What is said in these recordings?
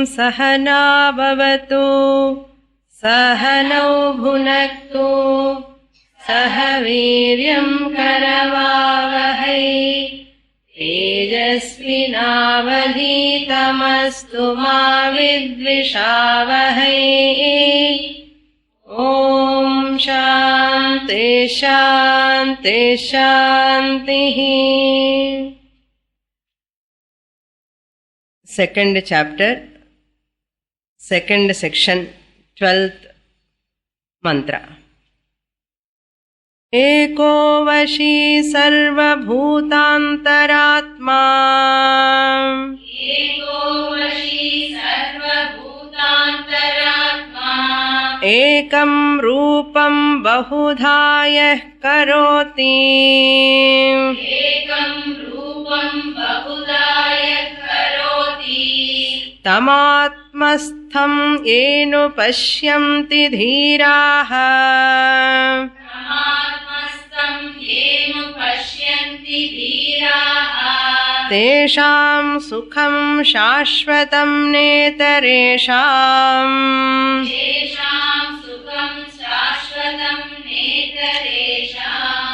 सहना भवतु सहनौ भुनक्तु सह वीर्यं करवावहै तेजस्विनावधीतमस्तु मा विद्विषावहै। ॐ शान्ति शान्ति शान्तिः। Second chapter, second section, 12th mantra. एको वशी सर्वभूतान्तरात्मा एको वशी सर्वभूतान्तरात्मा एकं रूपं बहुधा यः करोति एकं रूपं बहुधा यः करोति तमात्मस्थं येन पश्यन्ति धीराः तमात्मस्थं येन पश्यन्ति धीराः तेषां सुखं शाश्वतं नेतरेषाम् तेषां सुखं शाश्वतं नेतरेषाम्।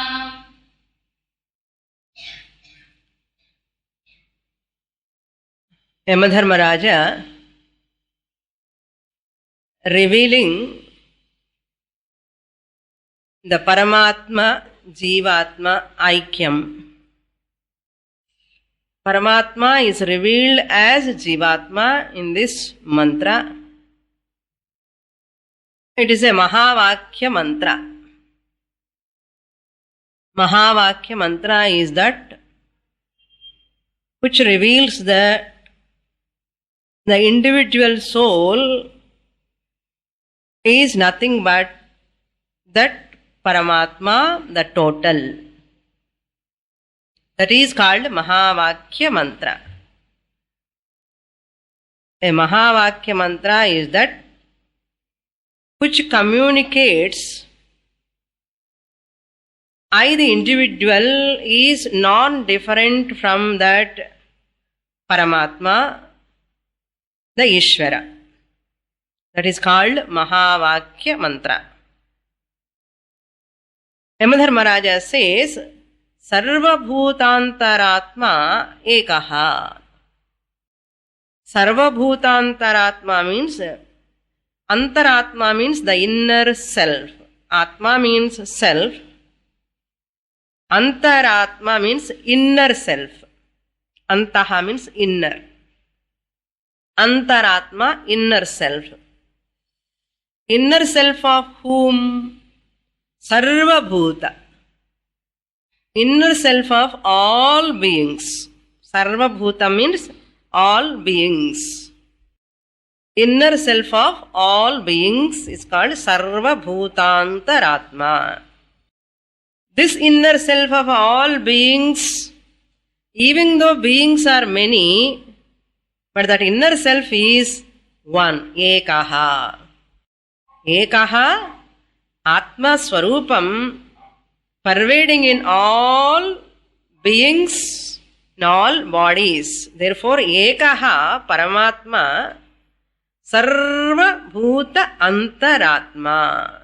Yamadharmaraja revealing the Paramatma Jivatma Aikyam. Paramatma is revealed as Jivatma in this mantra. It is a Mahavakya mantra. Mahavakya mantra is that which reveals that the individual soul is nothing but that Paramatma, the total. That is called Mahavakya mantra. A Mahavakya mantra is that which communicates I, the individual, is non-different from that Paramatma, the Ishvara. That is called Mahavakya mantra. Yamadharmaraja says, Sarvabhutantaratma ekaha. Sarvabhutantaratma means, Antaratma means the inner self. Atma means self. Antaratma means inner self. Antaha means inner. Antaratma, inner self. Inner self of whom? Sarvabhuta. Inner self of all beings. Sarvabhuta means all beings. Inner self of all beings is called Sarvabhutantaratma. This inner self of all beings, even though beings are many, but that inner self is one, ekaha. Ekaha, Atma Swarupam, pervading in all beings, in all bodies. Therefore, ekaha, Paramatma, Sarva Bhuta Antaratma.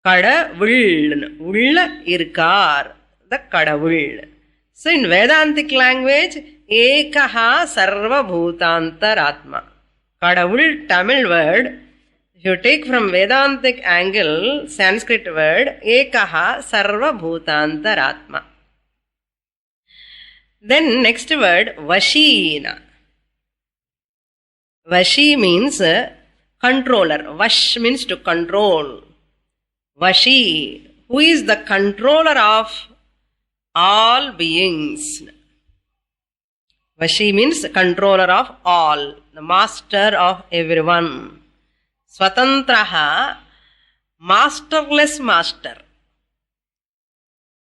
Kadavul, ulla irkar, the Kadavul. So in Vedantic language, ekaha sarva bhutantaratma. Kadavul, Tamil word, if you take from Vedantic angle, Sanskrit word, ekaha sarva bhutantaratma. Then next word, vashina. Vashi means controller. Vash means to control. Vashi, who is the controller of all beings. Vashi means controller of all, the master of everyone. Swatantraha, masterless master.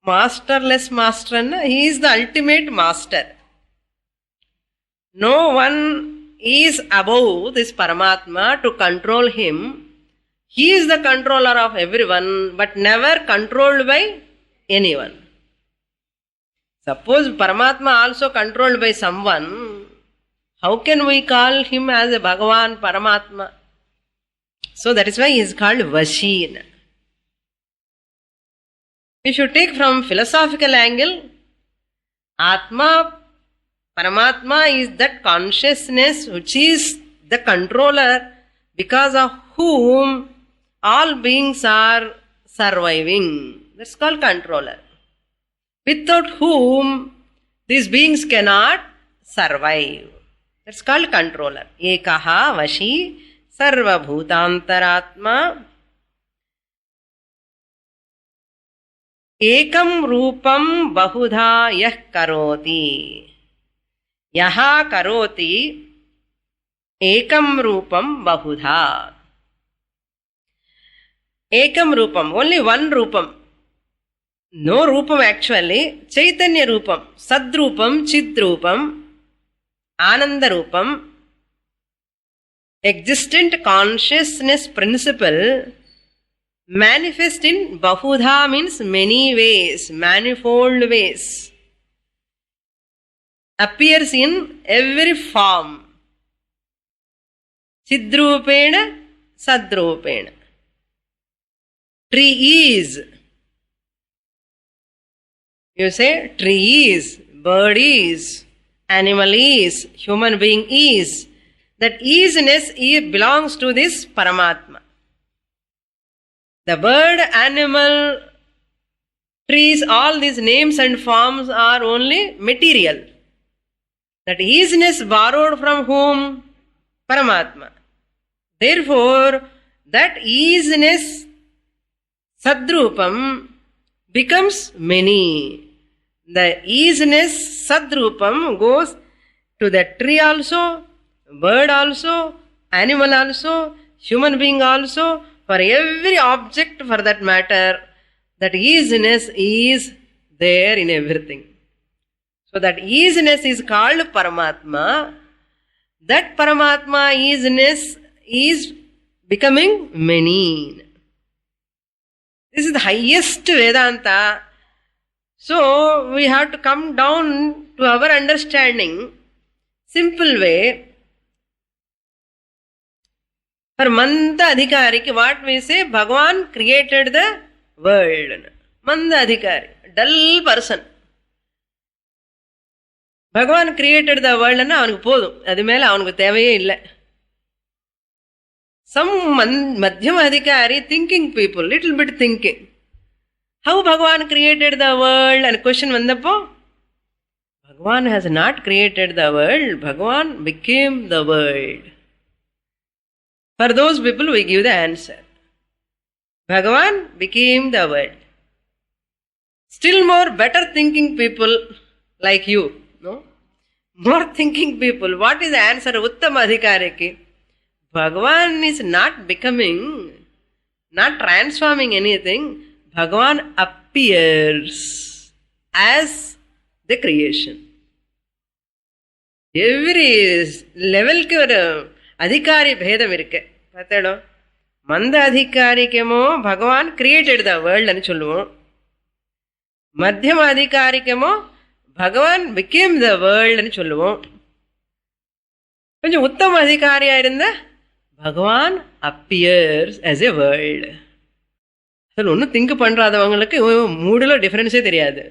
Masterless master, he is the ultimate master. No one is above this Paramatma to control him. He is the controller of everyone, but never controlled by anyone. Suppose Paramatma also controlled by someone, How can we call him as a Bhagavan Paramatma? So that is why he is called Vashi. If you take from philosophical angle, Atma, Paramatma is that consciousness which is the controller because of whom all beings are surviving. That's called controller. Without whom these beings cannot survive. That's called controller. Ekaha Vashi Sarva Bhutantaratma Ekam Rupam Bahudha Yah Karoti. Yaha Karoti Ekam Rupam Bahudha. Ekam Rupam, only one Rupam. No Rupam actually. Chaitanya Rupam, Sadrupam, Chidrupam, Ananda Rupam. Existent consciousness principle manifest in Bahudha means many ways, manifold ways. Appears in every form. Chidrupena, Sadrupena. Tree is. You say tree is, bird is, animal is, human being is. That isness belongs to this Paramatma. The bird, animal, trees, all these names and forms are only material. That isness borrowed from whom? Paramatma. Therefore, that isness, Sadrupam, becomes many. The isness, Sadrupam, goes to the tree also, bird also, animal also, human being also, for every object for that matter, that isness is there in everything. So that isness is called Paramatma. That Paramatma isness is becoming many. This is the highest Vedanta. So we have to come down to our understanding. Simple way. For Manda Adhikari, what we say, Bhagavan created the world. Manda Adhikari, dull person. Bhagavan created the world and avanukku podum. Adu mela avanukku thevaiye illa. Some Madhyama Adhikari, thinking people, little bit thinking. How Bhagavan created the world? And question vandappo, Bhagavan has not created the world. Bhagavan became the world. For those people we give the answer. Bhagavan became the world. Still more better thinking people like you, no? More thinking people. What is the answer? Uttama Adhikariki. Bhagavan is not becoming, not transforming anything. Bhagavan appears as the creation. Every level ke or adhikari bhedam irukke. Pathado. Manda adhikarikemo Bhagavan created the world ani solluvom. Madhyama adhikarikemo Bhagavan became the world ani solluvom. Konjam uttama adhikariya irundha Bhagavan appears as a world. Sir ஒன்றும் think பண்ணுறாதவங்களுக்கு மூடில் டிஃப்ரென்ஸே தெரியாது.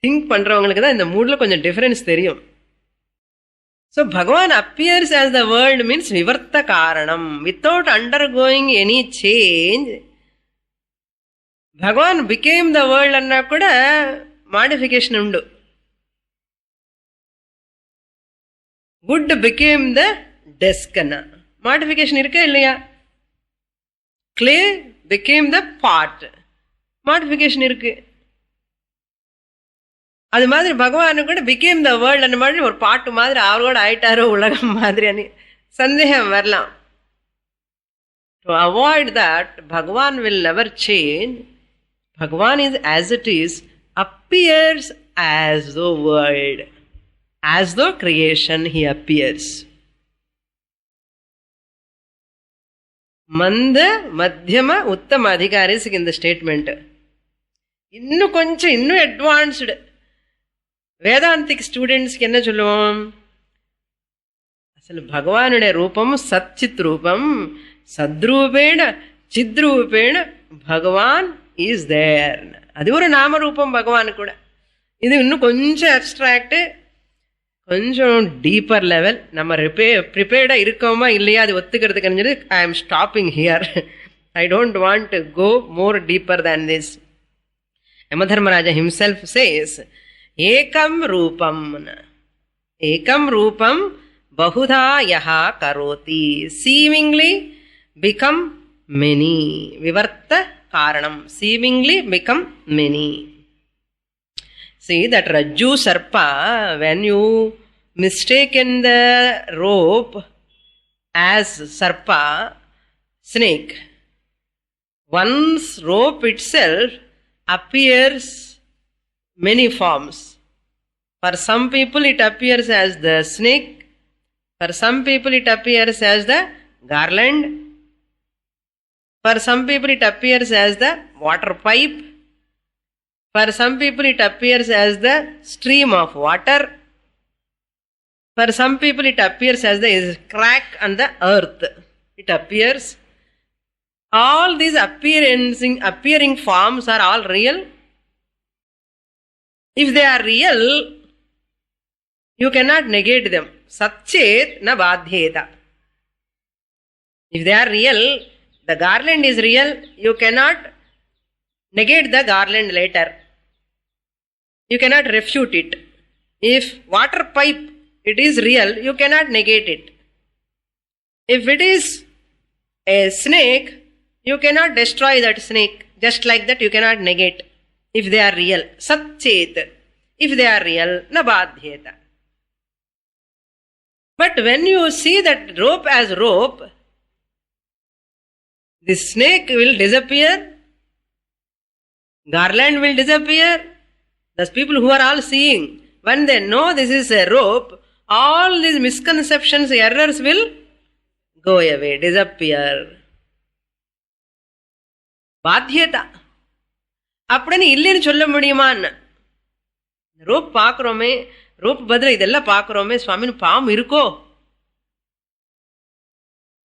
Think பண்ணுறவங்களுக்கு தான் இந்த மூடில் கொஞ்சம் difference தெரியும். So Bhagavan appears as the world means விவர்த்த காரணம். Without undergoing any change Bhagavan became the world அன்னா கூட மாடிஃபிகேஷன் உண்டு. குட் பிகேம் த டெஸ்க் அண்ணா மாடிஃபிகேஷன் இருக்கா இல்லையா? Clay became the pot. மாடிஃபிகேஷன் இருக்கு. அது மாதிரி பகவானு கூட became the world அந்த மாதிரி ஒரு பாட்டு மாதிரி அவரோட ஆயிட்டாரோ உலகம் மாதிரி அனி சந்தேகம் வரலாம். To avoid that, Bhagavan will never change. Bhagavan is as it is, appears as the world. As the creation he appears. மந்த மத்தியம உத்தம அதிகாரிஸ்க்கு இந்த ஸ்டேட்மெண்ட் இன்னும் கொஞ்சம் இன்னும் அட்வான்ஸ்டு வேதாந்திக் ஸ்டூடெண்ட்ஸ்க்கு என்ன சொல்லுவோம்? అసలు భగవానుడే రూపం సచ్చిత్ రూపం, సద్రూపేణ చిద్రూపేణ భగవాన్ ఈజ్ దేర్. అది ஒரு నామరూపం భగవాన్ కూడా. இது இன்னும் கொஞ்சம் அப்ட்ராக்ட், கொஞ்சம் டீப்பர் லெவல். நம்ம ப்ரிப்பேர்டாக இருக்கோமா இல்லையா அது ஒத்துக்கிறதுக்கு I am stopping here. I don't want to go more deeper than this. Yamadharmaraja himself says ஏகம் ரூபம், ஏகம் ரூபம் பகுதா யஹா கரோதி, seemingly become many, விவர்த்த காரணம், seemingly become many. See that Rajju Sarpa, when you mistaken the rope as Sarpa, snake, one's rope itself appears many forms. For some people it appears as the snake, for some people it appears as the garland, for some people it appears as the water pipe, for some people it appears as the stream of water, for some people it appears as the crack on the earth. It appears. All these appearing forms are all real. If they are real, you cannot negate them. Satchet na badhyeta. If they are real, the garland is real, you cannot negate the garland later. You cannot refute it. If water pipe, it is real, you cannot negate it. If it is a snake, you cannot destroy that snake. Just like that, you cannot negate. If they are real, satchet. If they are real, na badhyeta. But when you see that rope as rope, the snake will disappear, garland will disappear. Those people who are all seeing, when they know this is a rope, all these misconceptions, errors will go away, disappear. பாத்தியதா அப்படின்னு இல்லைன்னு சொல்ல முடியுமான்னு. Rope பார்க்குறோமே, rope பதில் இதெல்லாம் பார்க்குறோமே, சுவாமின்னு பாம்பு இருக்கோ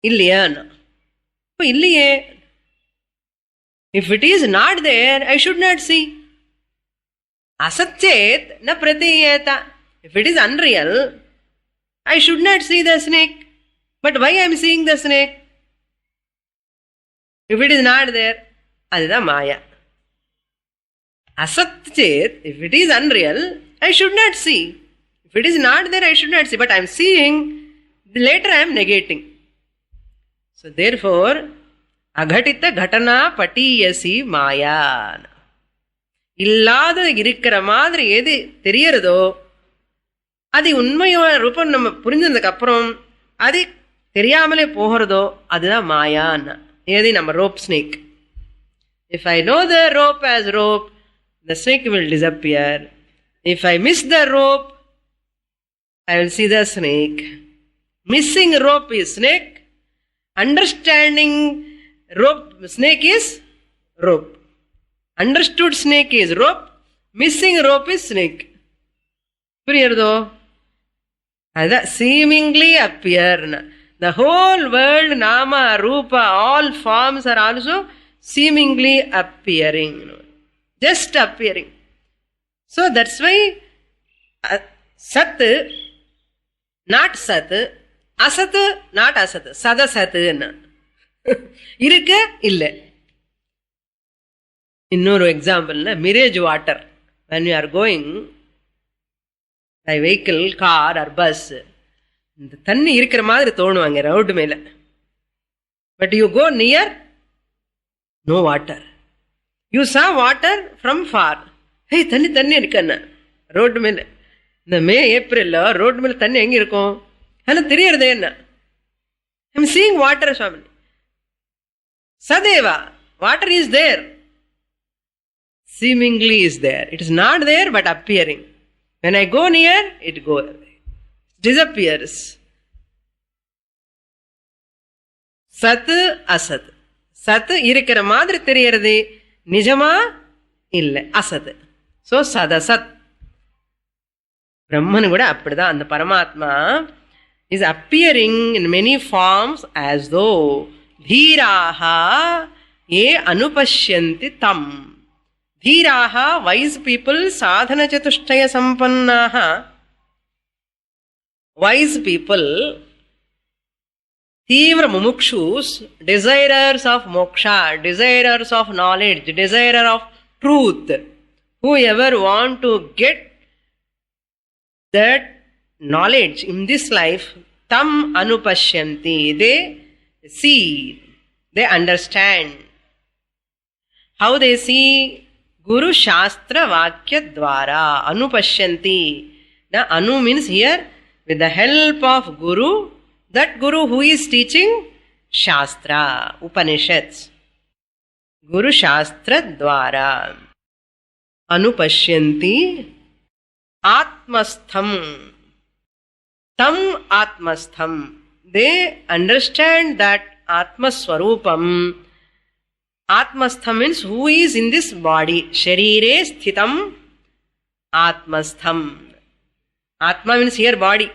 இல்லையான்னு. இப்போ இல்லையே. If it is not there, I should not see. Asatchet na pratiyeta. If it is unreal, I should not see the snake. But why I am seeing the snake? If it is not there, adida maya. Asatchet, if it is unreal, I should not see. If it is not there, I should not see. But I am seeing, later I am negating. So therefore, aghatita ghatana patiyasi maya. இல்லாத இருக்கிற மாதிரி எது தெரியறதோ அது உண்மையான ரூபம் நம்ம புரிஞ்சதுக்கு அப்புறம் அது தெரியாமலே போகிறதோ அதுதான் மாயான்னா. ஏது நம்ம rope snake. If I know the rope as rope, the snake will disappear. If I miss the rope, I will see the snake. Missing rope is snake. Understanding rope, snake is rope. Understood snake is rope, missing rope is snake. புரியுறதோ? அதான் seemingly appear. The whole world, nama, rupa, all forms are also seemingly appearing. Just appearing. So that's why sat, not sat, asat, not asat, sadasat. இருக்க இல்லை. இன்னொரு எக்ஸாம்பிள்னா mirage water. when you are going by vehicle, car or bus, இந்த தண்ணி இருக்கிற மாதிரி தோணுவாங்க road மேல. But you go near, no water. You saw water from far. Hey தண்ணி தண்ணி இருக்கண்ணா ரோடு மேல. இந்த மே ஏப்ரல்ல ரோடு மேல தண்ணி எங்க இருக்கும்? ஆனால் தெரியறதே என்ன? I am seeing water Swami. சதேவா water is there. Seemingly is there. It is not there but appearing. When I go near, it goes away. Disappears. Sat, asat. Sat இருக்கிற மாதிரி தெரியறது, நிஜமா இல்லை, அசத். ஸோ சதசத். பிரம்மன் கூட அப்படிதான். அந்த பரமாத்மா is appearing in many forms as though dhiraha ye anupashyanti tam. Dhiraha, wise people, sadhana chatushtaya sampannaha, wise people, Tivra mumukshus, desirers of moksha, desirers of knowledge, desirers of truth, whoever want to get that knowledge in this life, tam anupashyanti, they see, they understand. How they see? Guru Shastra Vakya Dwara, anupashyanti. Now anu means here, with the help of Guru, that Guru who is teaching Shastra, Upanishads. Guru Shastra Dwara. Anupashyanti Atmastham. Tam Atmastham. They understand that Atmaswarupam. Atmastham means who is in this body. Sharire Sthitam Atmastham. Atma means here body.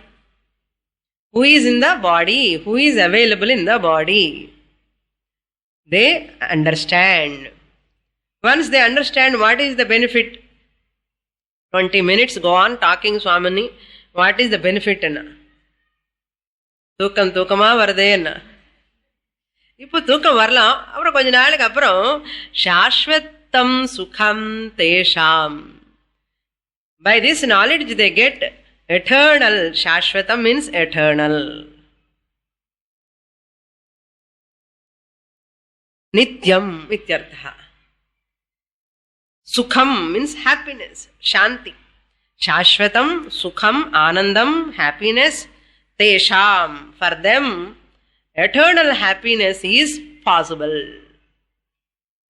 Who is in the body, who is available in the body. They understand. Once they understand what is the benefit, 20 minutes go on talking Swamini, what is the benefit? தூக்கம் தூக்கமா வருதே என்ன. இப்போ தூக்கம் வரலாம், அப்புறம் கொஞ்ச நாளுக்கு அப்புறம் சாஸ்வதம் சுகம் தேஷாம். By this knowledge they get eternal. Shashvatam means eternal. Nityam ityartha. Sukham means happiness, shanti. Shashvatam, sukham, anandam, happiness. Tesham, for them, eternal happiness is possible.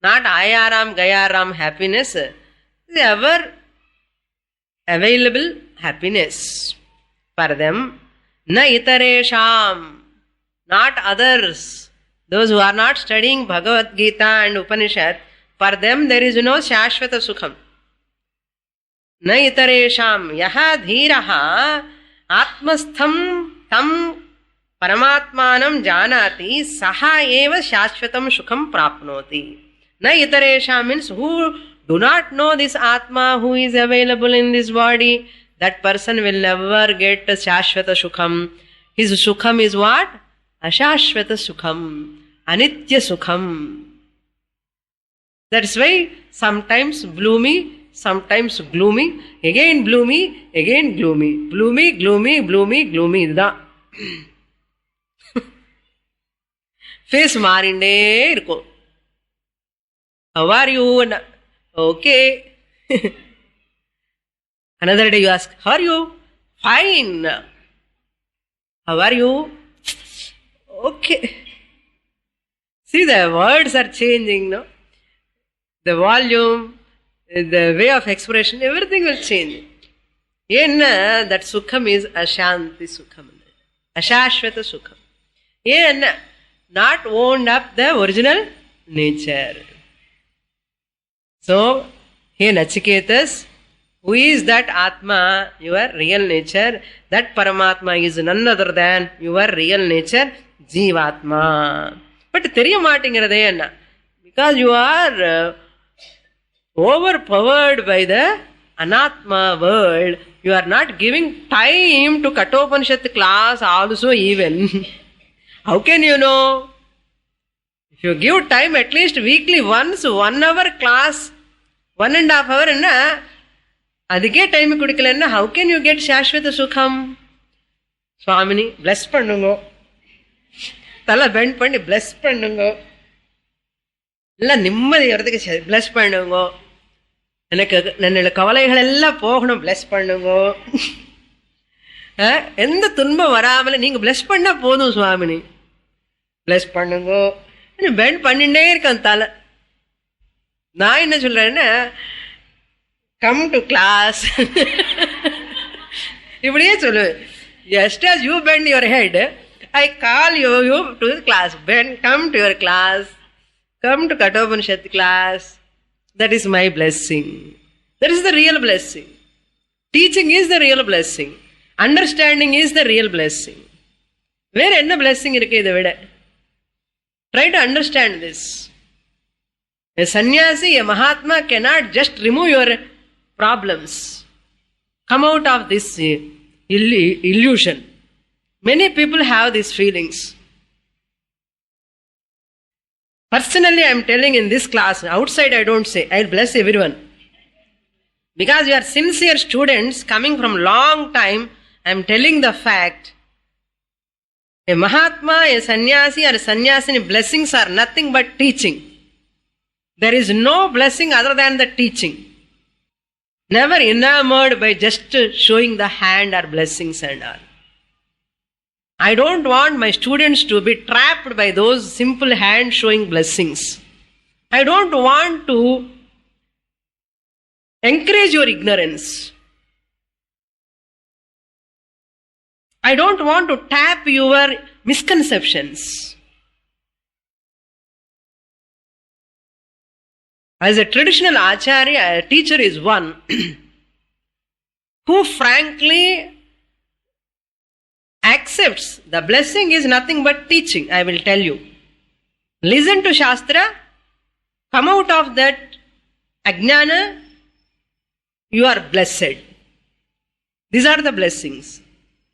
Not ayaram, gayaram happiness. It's ever available happiness for them. Na itaresham, not others. Those who are not studying Bhagavad Gita and Upanishad, for them there is no Shashvata Sukham. Na itaresham yaha dhiraha atmastham tam paramatmanam janati saha eva Shashvatam Sukham prapnoti. Na itaresham means who do not know this Atma who is available in this body, that person will never get Shashvata Sukham. His Sukham is what? Ashashvata Sukham. Anitya Sukham. That's why sometimes gloomy, sometimes gloomy, again gloomy, again gloomy. Gloomy, gloomy, gloomy, gloomy. Face marinde irko. How are you? Okay. Another day you ask, how are you? Fine. How are you? Okay. See, the words are changing, no? The volume, the way of expression, everything will change. Yenna, that sukham is ashanti sukham. Ashashvata sukham. Yenna, not owned up the original nature. So, here Nachiketas, who is that Atma, your real nature? That Paramatma is none other than your real nature, Jivatma. But theriya maatingiradhe enna? Because you are overpowered by the Anatma world, you are not giving time to Kathopanishad class also even. How can you know? If you give time at least weekly once, 1 hour class, 1.5 hour enna, adike time kudikkalenna, how can you get Shashvata Sukham? Swamini, bless pannungo. Thala bend panni, bless pannungo. Illa nimmadi varadhukku bless pannungo. Enakku nannala kavalaigal ella poganum, bless pannungo. எந்த துன்பம் வராமல நீங்க bless பண்ணா போதும் சுவாமினி. bless பண்ணுங்க. Bend பண்ணிட்டே இருக்கான் தலை. நான் என்ன சொல்றேன்னா, கம் டு கிளாஸ். இப்படியே சொல்லுவேன். just as you bend your head, I call you to the class. Bend, come to your class. Come to Kathopanishad class. That is my blessing. That is the real blessing. Teaching is the real blessing. Understanding is the real blessing. வேற என்ன blessing இருக்கு இதை விட? Try to understand this. A sannyasi, a mahatma cannot just remove your problems. Come out of this illusion. Many people have these feelings. Personally, I am telling in this class, outside I don't say, I will bless everyone. Because you are sincere students coming from long time, I am telling the fact. A Mahatma, a sannyasi or a sannyasini blessings are nothing but teaching. There is no blessing other than the teaching. Never enamored by just showing the hand or blessings and all. I don't want my students to be trapped by those simple hand showing blessings. I don't want to encourage your ignorance. I don't want to tap your misconceptions. As a traditional acharya, a teacher is one who frankly accepts the blessing is nothing but teaching. I will tell you. Listen to Shastra, come out of that ajnana, you are blessed. These are the blessings.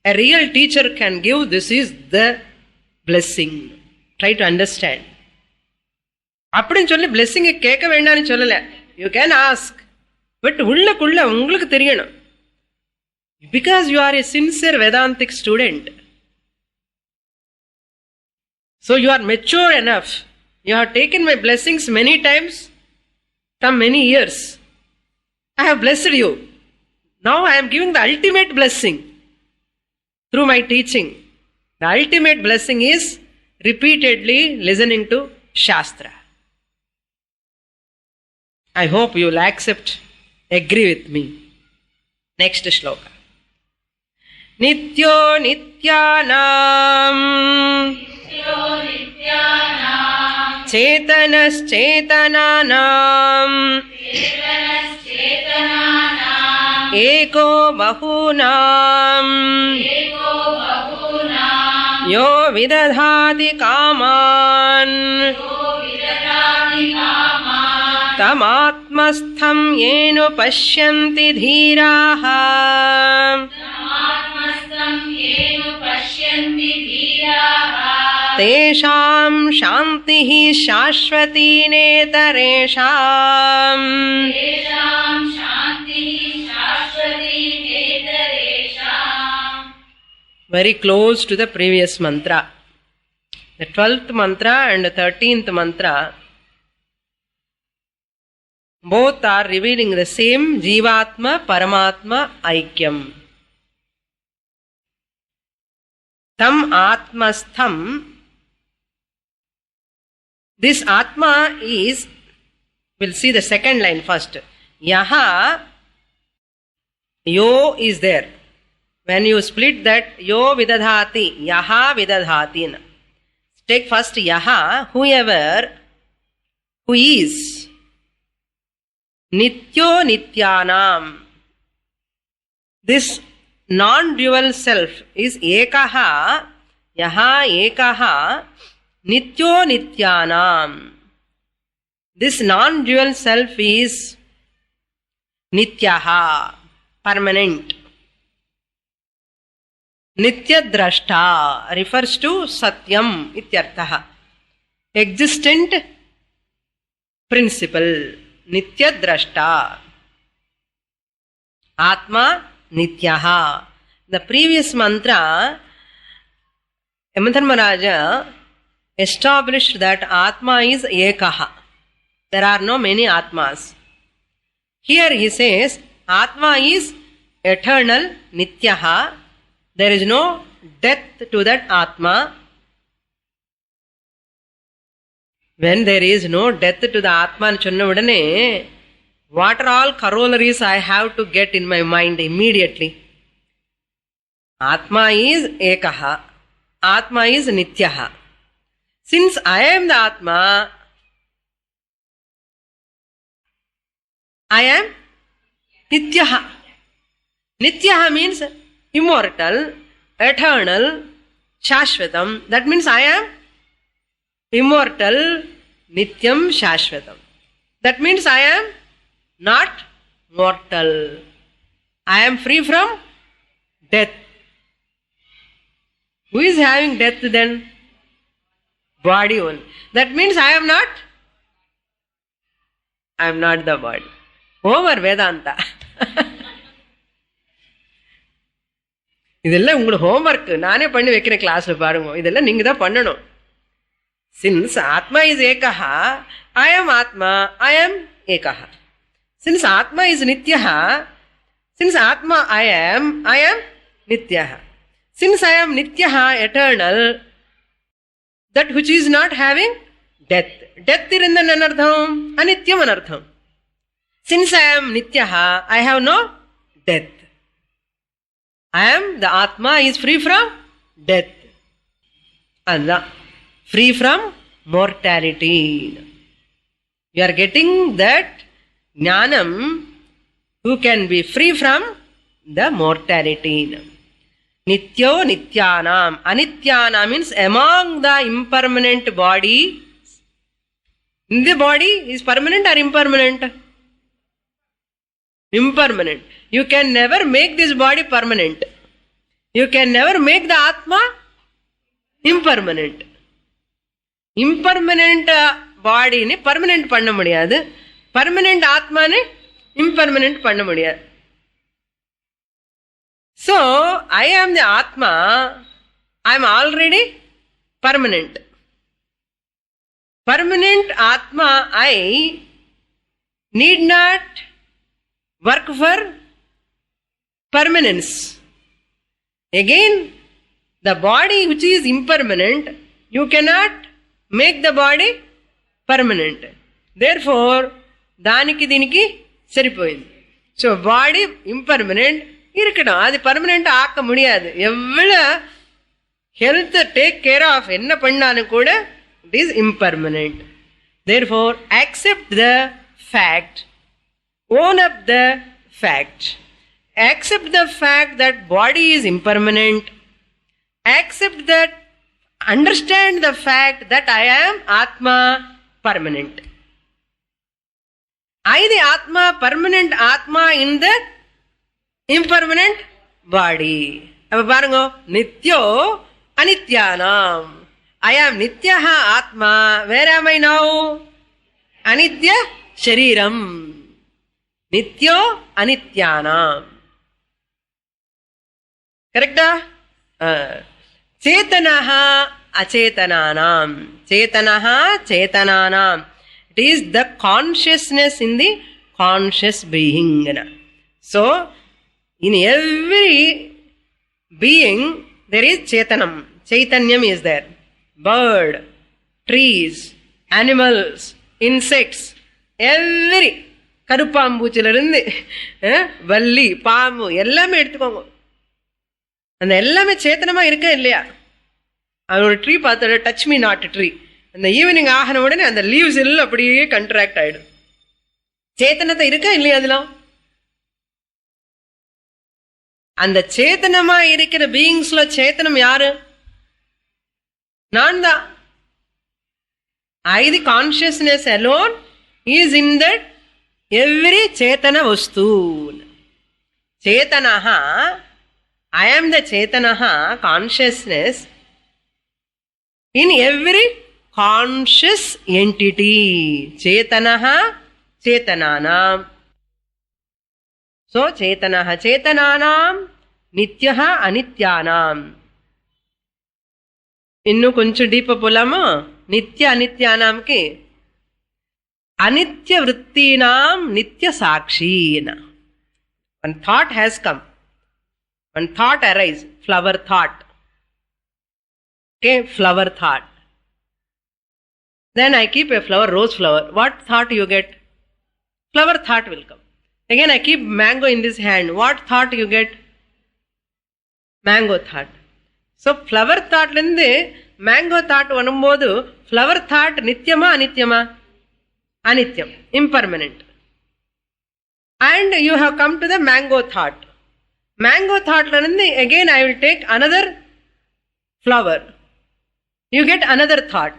A real teacher can give, this is the blessing. Try to understand. அப்படின்னு சொல்லி blessing கேட்க வேண்டாம்னு சொல்லல. You can ask. But உள்ளக்குள்ள உங்களுக்கு தெரியணும். Because you are a sincere Vedantic student. So you are mature enough. You have taken my blessings many times from many years. I have blessed you. Now I am giving the ultimate blessing. Through my teaching, the ultimate blessing is repeatedly listening to Shastra. I hope you will agree with me. Next shloka. Nityo nityanam chetanas chetananam eko bahunam yo vidadhati kaman tamatmastham yeno pashyanti dhiraha tesham shantihi shashvati netaresham very close to the previous mantra. The 12th mantra and the 13th mantra both are revealing the same Jivatma Paramatma Aikyam. Tam Atmastham. This Atma is, we'll see the second line first. Yaha, Yo is there. When you split that, Yo vidadhati, Yaha vidadhati. Take first Yaha, whoever, who is. Nityo nityanam. This non-dual self is Ekaha, Yaha Ekaha, Nityo nityanam. This non-dual self is Nityaha, permanent. Nitya drashta refers to Satyam ityarthaha, existent principle. Nitya drashta. Atma Nityaha. The previous mantra, Yamadharmaraja established that Atma is Ekaha. There are no many Atmas. Here he says Atma is eternal, Nityaha. There is no death to that Atma. When there is no death to the Atma, what are all corollaries I have to get in my mind immediately? Atma is Ekaha. Atma is Nityaha. Since I am the Atma, I am Nityaha. Nityaha means immortal, eternal, Shashvatam. That means I am immortal, Nityam, Shashvatam. That means I am not mortal. I am free from death. Who is having death then? Body only. That means I am not the body. Over Vedanta. இதெல்லாம் உங்களுக்கு homework. நானே பண்ணி வைக்கிறேன் கிளாஸ்ல பாருங்க. இதெல்லாம் நீங்க தான் பண்ணணும். Since Atma is Ekaha, I am Atma, I am Ekaha. Since Atma is Nityaha, since Atma I am Nityaha. Since I am Nityaha, eternal, that which is not having death. Death irindan anartham, anityam anartham. Since I am Nityaha, I have no death. I am the Atma is free from death. And free from mortality. You are getting that Jnanam who can be free from the mortality. Nityo Nityanam. Anityana means among the impermanent body. The body is permanent or impermanent? Impermanent. You can never make this body permanent. You can never make the Atma impermanent. Impermanent body ni permanent panna mudiyadu. Permanent Atma ni impermanent panna mudiyadu. So, I am the Atma. I am already permanent. Permanent Atma, I need not work for permanence. Again, the body which is impermanent, you cannot make the body permanent. Therefore, daniki diniki சரிపోయింది. So, body impermanent இருக்கட்டும். அது permanent ஆக்க முடியாது. எவ்வளவு health take care of என்ன பண்ணாலும் கூட it is impermanent. Therefore, accept the fact. Own up the fact. Accept the fact that body is impermanent. Accept that, understand the fact that I am Atma permanent. I the Atma, permanent Atma in the impermanent body. அப்ப பாருங்க, Nityo Anityanam. I am Nityaha Atma. Where am I now? Anitya Shariram. Nityo Anityanam. Correcta? Chetanaha Achetananam. Chetanaha Chetananam. It is the consciousness in the conscious being. So, in every being, there is Chetanam. Chaitanyam is there. Bird, trees, animals, insects, every கருப்பாம்பூச்சிலிருந்து Valli பாம்பு எல்லாமே எடுத்துக்கோங்க. அந்த எல்லாமே சேத்தனமா இருக்க இல்லையா? அது ஒரு tree பார்த்து டச் மீ நாட் ட்ரீ. அந்த ஈவினிங் ஆகின உடனே அந்த லீவ்ஸ் எல்லாம் அப்படியே கண்ட்ராக்ட் ஆயிடும். சேத்தனத்தை இருக்கா இல்லையா? அதெல்லாம் அந்த சேத்தனமா இருக்கிற பீயிங்ஸ்ல சேத்தனம் யாரு? நான் தான். I the consciousness alone is in that every chetana vastu. Chetanaha, I am the chetanaha, consciousness in every conscious entity. Chetanaha, chetananam. So, chetanaha, chetananam, nityaha, anityanam. ఇన్ను కొంచెం డీప్ పోలామా? నిత్య అనిత్యానాంకి అనిత్య వృత్తీనాం నిత్య సాక్షీన. One thought has come, one thought arise, flower thought. Okay, flower thought. Then I keep a flower, rose flower. What thought you get? Flower thought will come. Again I keep mango in this hand. What thought you get? Mango thought. So flower தாட்லேருந்து mango thought வரும்போது flower thought நித்தியமா அனித்தியமா? அனித்தியம், impermanent. And you have come to the mango thought. Mango தாட்லேருந்து again I will take another flower, you get another thought.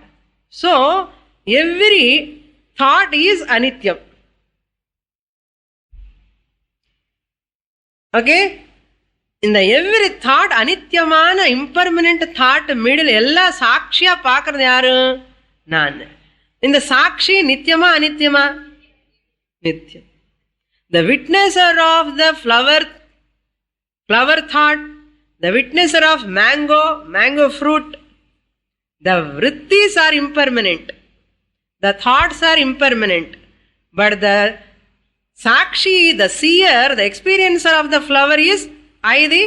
So every thought is anityam. Okay, இந்த every thought அனித்தியமான impermanent thought middle எல்லாம் சாட்சியா பாக்குறது யாரு? நான். இந்த சாட்சி நித்தியமா அனித்தியமா? நித்தியம். The witnesser of the flower thought, the witnesser of mango fruit, the vrittis are impermanent, the thoughts are impermanent, but the sakshi, the seer, the experiencer of the flower is I, the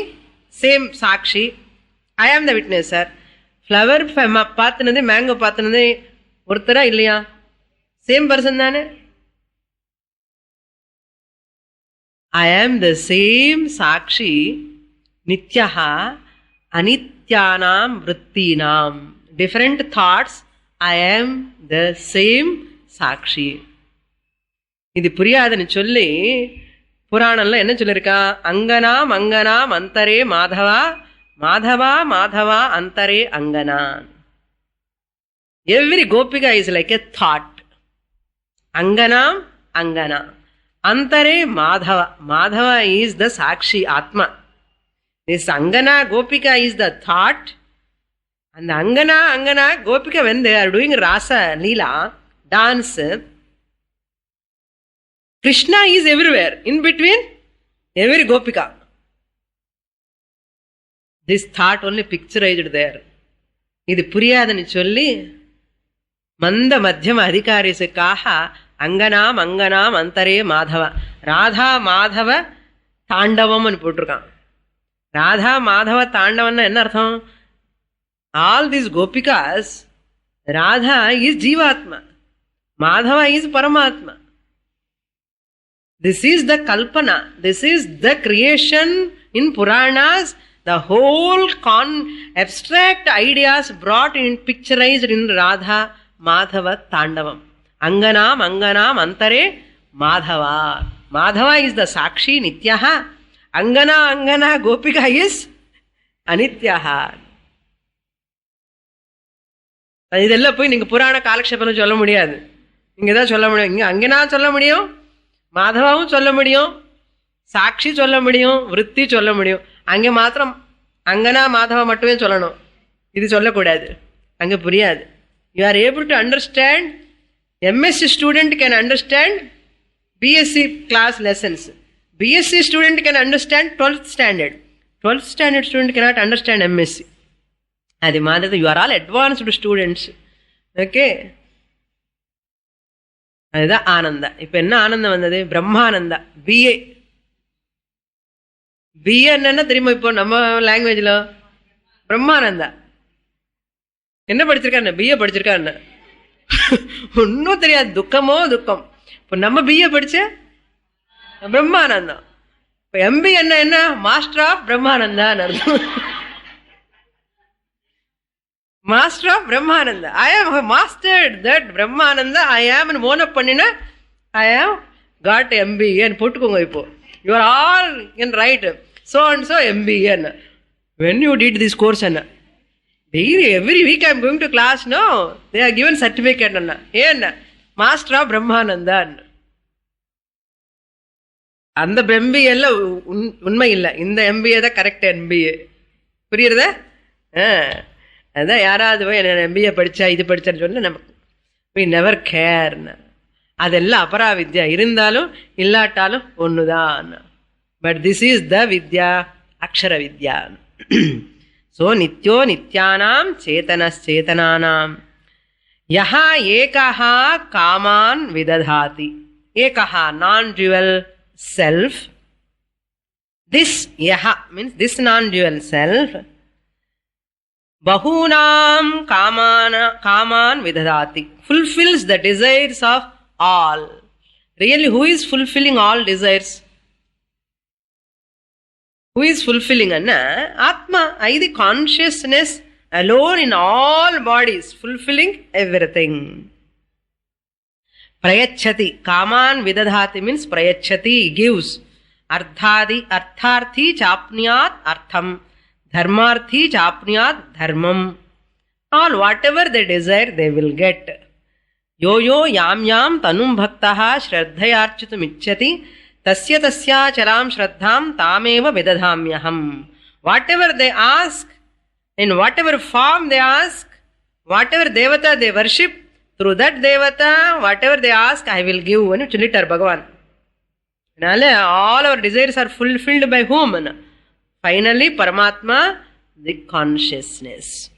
same sakshi. I am the witnesser. Flower பார்த்துனது mango பார்த்துனது ஒருத்தரா இல்லையா? Same person தானே? I am the same sakshi, nityaha, anityanam vrittinam. Different thoughts, I am the same sakshi. இது புரியாதுன்னு சொல்லி புராணம்ல என்ன சொல்லிருக்கா? அங்கனாம் அங்கனாம் அந்தரே மாதவா, மாதவா மாதவா அந்தரே அங்கனா. Every gopika is like a thought. Anganam angana. Antare madhava. Madhava is the sakshi atma. This angana gopika is the thought. And the angana gopika, when they are doing rasa leela dance, Krishna is everywhere, in between every gopika. This thought only picturized there. இது புரியாதுன்னு சொல்லி மந்த மத்தியம அதிகாரிசுக்காக அங்கனாம் அங்கனாம் அந்தரே மாதவ, ராதா மாதவ தாண்டவம்னு போட்டிருக்கான். ராதா மாதவ தாண்டவம்னா என்ன அர்த்தம்? All these Gopika's, Radha is ஜீவாத்மா, Madhava is பரமாத்மா. This is the kalpana, this is the creation in Puranas, the whole abstract ideas brought in, picturized in Radha Madhava Tandavam. Anganam Anganam Antare Madhava. Madhava is the Sakshi Nityaha. Angana Gopika is Anityaha. இதெல்லாம் போய் நீங்க புராண காலக்ஷேபம் சொல்ல முடியாது. இங்கதான் சொல்ல முடியும். இங்க அங்கனா சொல்ல முடியும், மாதவாவும் சொல்ல முடியும், சாட்சி சொல்ல முடியும், விருத்தி சொல்ல முடியும். அங்கே மாத்திரம் அங்கனா மாதவா மட்டுமே சொல்லணும், இது சொல்லக்கூடாது. அங்கே புரியாது. You are able to understand. MSc student can understand BSc class lessons. BSc student can understand 12th standard. 12th standard student cannot understand MSc. அது மாதிரி you are all advanced students. Okay, அதுதான் ஆனந்தா. இப்ப என்ன ஆனந்தம் வந்தது? பிரம்மானந்தா. பிஏ. பிஏ என்னன்னா தெரியுமா? இப்போ நம்ம லாங்குவேஜ்ல பிரம்மானந்தா என்ன படிச்சிருக்காரு? பிஏ படிச்சிருக்காரு. ஒன்னும் தெரியாது, துக்கமோ துக்கம். இப்போ நம்ம பிஏ படிச்ச பிரம்மானந்தம். இப்போ எம்பி என்ன? மாஸ்டர் ஆஃப் பிரம்மானந்தா அர்த்தம். Master of Brahmananda. I have mastered that Brahmananda. I am and own up pannina. I have got MBA and போட்டுக்கோங்க. இப்போ you are all in right, so and so MBA. When you did this course, daily every week I am going to class. No, they are given certificate. Master of Brahmananda. அந்த MBA எல்லாம் உண்மை இல்லை. இந்த MBA தான் correct MBA. புரியுறதா? அதான் யாராவது போய் MBA படிச்சா இது படிச்சான்னு சொன்னா நமக்கு we never care. அதெல்லாம் அபராவித்யா. இருந்தாலும் இல்லாட்டாலும் ஒண்ணுதான். பட் திஸ் இஸ் த வித்யா, அக்ஷர வித்யா. சோ நித்யோ நித்யானாம் சேதனச்சேதனானாம் யஹா ஏகஹா காமான் விததாதி. ஏகஹா non-dual self. This yaha means this non-dual self. Bahunam kaman vidadati, fulfills the desires of all. Really, who is fulfilling all desires? Who is fulfilling? Atma, the consciousness alone in all bodies, fulfilling everything. Prayachati, kaman vidadati means prayachati, gives. Artharthi chapniyat artham. dharmarthi chapniyat dharmam. All whatever they desire, they will get. Yo yo yam yam tanum bhaktaha shraddhayarchitum icchati tasya tasya charam shraddham tameva vidadhamyaham. Whatever they ask, in whatever form they ask, whatever devata they worship, through that devata, whatever they ask, I will give. And Chulittar Bhagavan. All our desires are fulfilled by whom? Finally, Paramatma, the consciousness.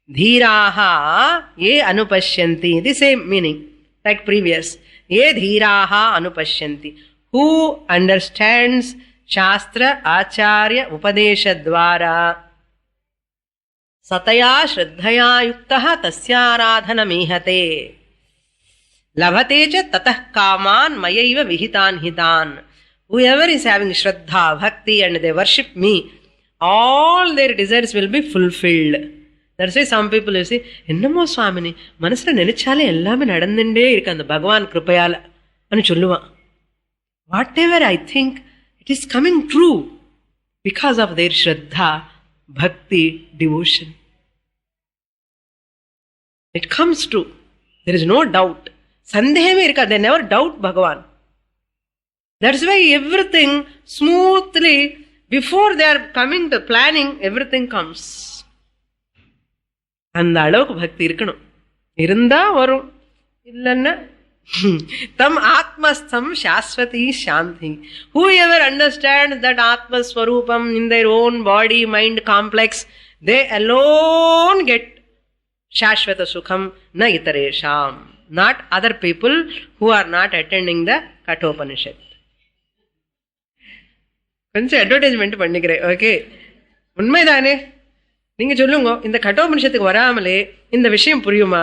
Dhiraha ye anupashyanti. The same meaning, like previous. Ye dhiraha anupashyanti. Who understands Shastra, Acharya, Upadesha Dvara. Sataya Shraddhaya Yuktaha Tasyaradhana Mihate. Labhate cha tatah kaman mayaiva vihitan hitan. Whoever is having Shraddha, Bhakti and they worship me, all their desires will be fulfilled. That's why some people will say, Ennamo Swamini, Manasla Nenichale ellame nadandinde irukku and Bhagavan Kripayala anu solluvan. Whatever I think, it is coming true because of their Shraddha, Bhakti, devotion. It comes true. There is no doubt. Sandehame irukka. They never doubt Bhagavan. That's why everything smoothly, before they are coming to planning, everything comes. அந்த அளவுக்கு பக்தி இருக்கணும். இருந்தா வரும், இல்லைன்னா tam atmastham shaswati shanti. Whoever understands that Atma Swarupam in their own body mind complex, they alone get Shashvata Sukham na itaresham. Not other people who are not attending the Kathopanishad. கொஞ்சம் advertisement பண்ணிக்கிறேன். Okay, உண்மைதானே? நீங்க சொல்லுங்க, இந்த கட்டோபனிஷத்துக்கு வராமலே இந்த விஷயம் புரியுமா?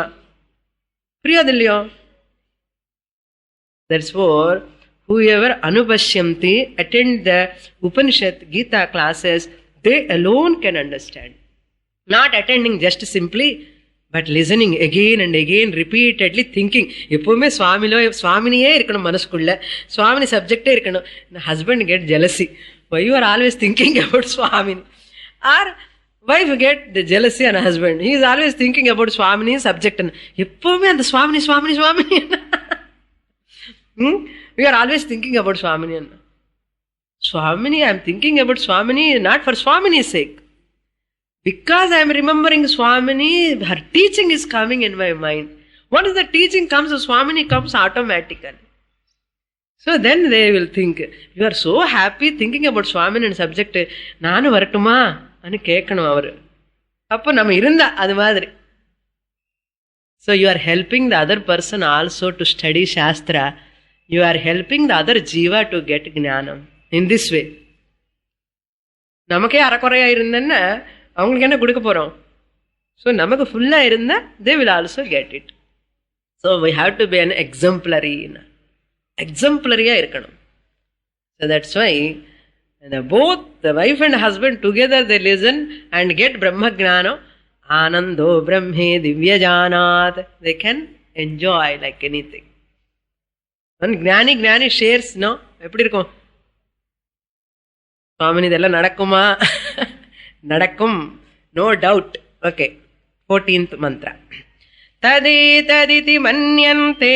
புரியாது இல்லையோ? Therefore, whoever anupashyanti attend the Upanishad Gita classes, they alone can understand. Not attending just simply, but listening again and again, repeatedly thinking. எப்பவுமே சுவாமிலோ சுவாமினியே இருக்கணும் மனசுக்குள்ள, சுவாமினி சப்ஜெக்டே இருக்கணும். Husband get jealousy. Why you are always thinking about Swamini? Or wife get the jealousy on husband. He is always thinking about Swamini subject. எப்பவுமே அந்த சுவாமினி சுவாமினி சுவாமினி. We are always thinking about Swamini. Swamini, I am thinking about Swamini not for Swamini's sake. Because I am remembering Swamini, her teaching is coming in my mind. Once the teaching comes, Swamini comes automatically. So then they will think, you are so happy thinking about Swamini and subject, நானும் வரட்டுமா అని கேட்கணும் அவரு. அப்போ நம்ம இருந்தா அது மாதிரி. So you are helping the other person also to study Shastra. You are helping the other jiva to get Jnanam. In this way. நமக்கே அறக்குறையா இருந்தேன்னா அவங்களுக்கு என்ன கொடுக்க போறோம்? ஸோ நமக்கு ஃபுல்லா இருந்தா they will also get it. So we have to be an exemplary. Exemplary-ஆ இருக்கணும். So that's why both the wife and husband together they listen and get Brahma Jnana. Anando Brahme Divya Janat. They can enjoy like anything. And Gnani shares, no? எப்படி இருக்கும்? சுவாமினி இதெல்லாம் நடக்குமா? நடக்கும். No doubt. Okay. 14th mantra. Tade taditi manyante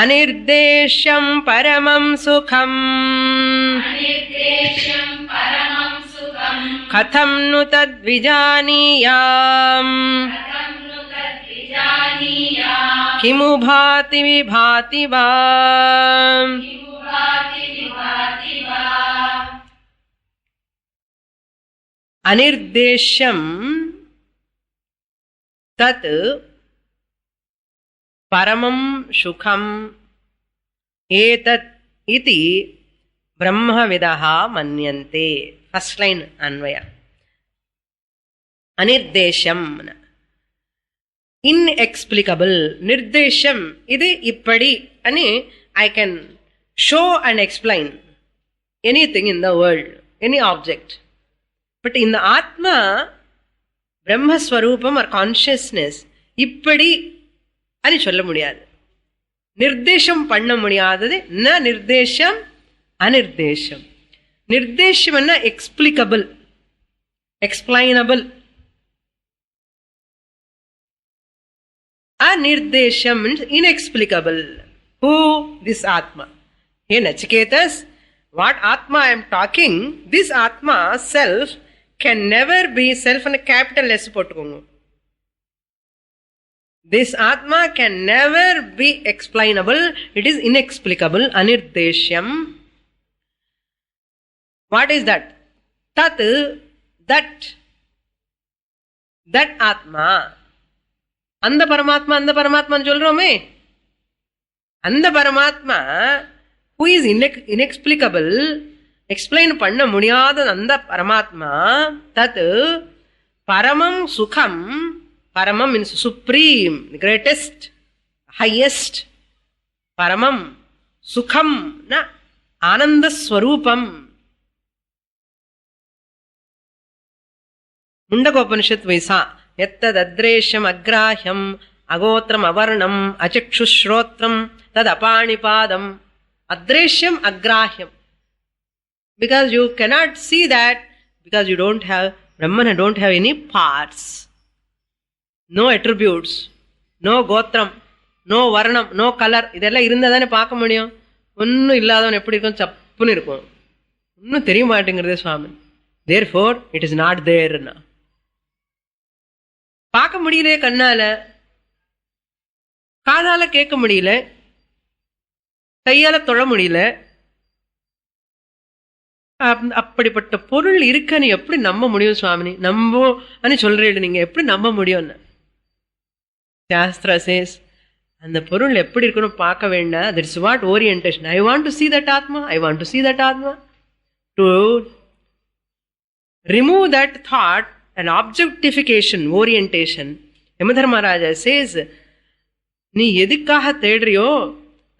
anirdesham paramam sukham katham nu tad vijaniyam kimu bhati vibhati va. Anirdesham tat paramam shukham etat iti brahmavidaha manyante. First line anvaya. Anirdesham, inexplicable. Nirdesham, idu ippadi ani I can show and explain anything in the world, any object. But in the Atma, Brahma Swarupam or consciousness, ippadi ani solla mudiyadu. Nirdesham panna mudiyadadu, na nirdesham anirdesham. நிர்தேஷ்யம்னா explicable, explainable. அநிர்தேஷம் means inexplicable. Who? This Atma. Hey Nachiketas, what Atma I am talking, this Atma, self, can never be self and a capital S போட்டுக்கோங்க. This Atma can never be explainable. It is inexplicable, anirdeshyam. What is that? Tat, that Atma. அந்த பரமாத்மா அந்த பரமாத்மான்னு சொல்றோமே, அந்த பரமாத்மா who is inexplicable, explain பண்ண முடியாத அந்த பரமாத்மா, தத் பரமம் சுகம், பரமம் மீன்ஸ் சுப்ரீம், கிரேட்டஸ்ட், ஹையஸ்ட், பரமம் சுகம் ஆனந்த ஸ்வரூபம். முண்டகோபனிஷத் வைசா எத்தத்ரேஷ்யம் அக்ராஹ்யம் அகோத்திரம் அவர்ணம் அச்சக்ஷுஸ்ரோத்ரம் தத் அபாணிபாதம். அத்ரேஷ்யம் அக்ராஹ்யம், because you cannot see that, because you don't have, Brahman don't have any parts, no attributes, no gotram, no varnam, no color. இதெல்லாம் இருந்தா தானே பார்க்க முடியும். ஒன்னும் இல்லாதவன் எப்படி இருக்கும்? சப்புன்னு இருக்கும். ஒன்னும் தெரிய மாட்டேங்கிறதே சுவாமி. therefore it is not there. பார்க்க முடியல, கண்ணால, காதால கேட்க முடியல, கையால தொழ முடியல. அப்படிப்பட்ட பொருள் இருக்குன்னு எப்படி நம்ப முடியும் சுவாமினி? நம்ப சொல்றீங்க, நீங்க எப்படி நம்ப முடியும்? சாஸ்திரா சேஸ் அந்த பொருள் எப்படி இருக்கணும் பார்க்க வேண்டாம். That's what orientation. I want to see that Atma, I want to see that Atma. To remove that thought and objectification, orientation, Yamadharmaraja says, நீ எதுக்காக தேடுறியோ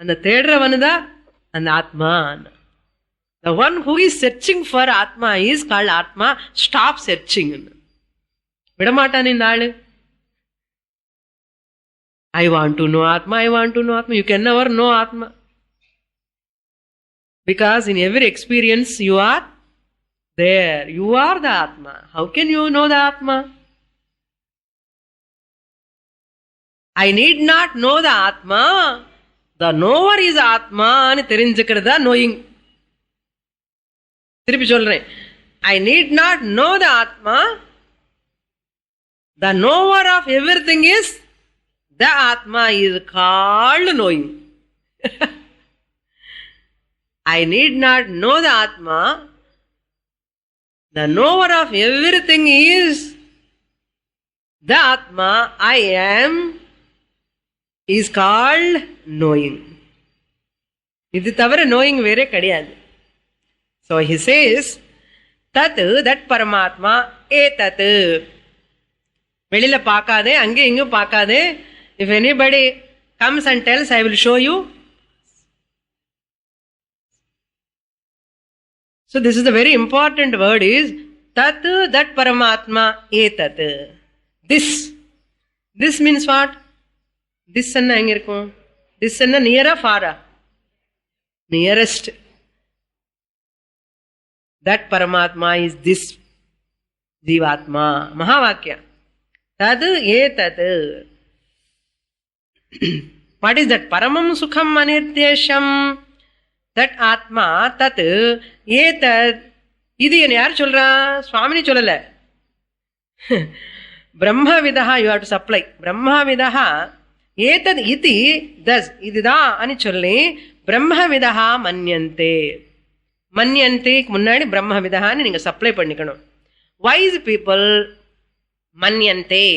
அந்த தேடுறவனுதான் அந்த ஆத்மா. The one who is searching for Atma is called Atma. Stop searching. விடமாட்டான் இந்த ஆளு. I want to know Atma, I want to know Atma. You can never know Atma, because in every experience you are there. You are the Atma. How can you know the Atma? I need not know the Atma. The knower is Atma anu therinjikirada knowing. திருப்பி சொல்றேன். I need not know the Atma. The knower of everything is the Atma, is called knowing. I need not know the Atma. The knower of everything is the Atma. I am is called knowing. இது தவிர knowing வேற கிடையாது. So he says, tat, that Paramatma, etat. வெளியில பார்க்காதே, அங்கே இங்கும் பார்க்காதே. If anybody comes and tells, I will show you. So this is the very important word is tat, that Paramatma, etat. This means what? This enna enga irukum? This enna near or far? Nearest. That Paramatma is this Jivatma. Mahavakya. Tad etat. What is that? Paramam sukham anirdesham. That Atma, tat etat. இது என்ன யார் சொல்றா? சுவாமினி சொல்லல. பிரம்மவிதா, you have to supply. பிரம்மவிதா ஏதத் இதி, தஸ் இதுதான் అని சொல்லி பிரம்மவிதா மன்யந்தே. மன்யந்தேக்கு முன்னாடி பிரம்மவிதான்னு நீங்க சப்ளை பண்ணிக்கணும். வைஸ் பீப்புள் மன்யந்தே.